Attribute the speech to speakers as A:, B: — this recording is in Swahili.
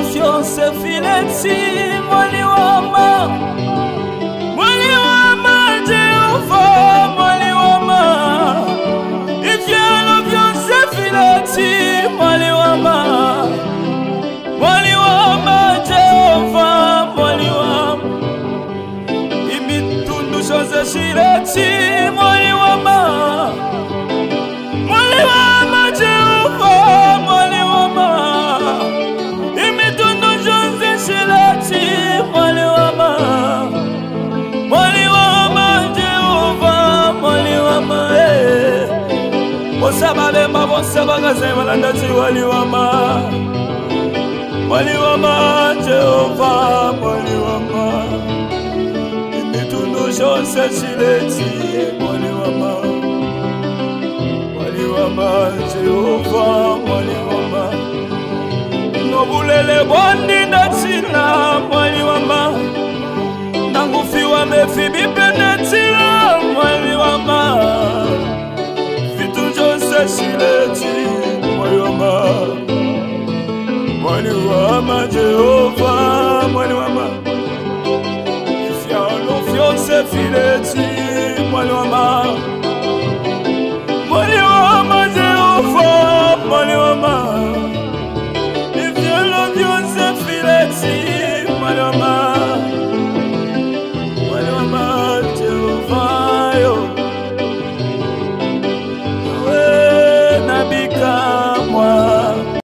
A: confiance fileti mwali wama Jehova mwali wama ifia confiance fileti mwali wama Jehova mwali wama imitundu chose shireti mwali wama Jehova mwali wama imitundu chose shireti mwali wama Jehova mwali wama Osabale mabosaba gazema landati wali wama Jehova mwali wama imitundu chose shireti mwali wama Jehova mwali wama nobulele bondi ndatina mwali wama nangufiwa mefi bipenetila mwali wama vitu jose shireti mwali wama Jehova mwali wama ifya no fiance fileti mwali wama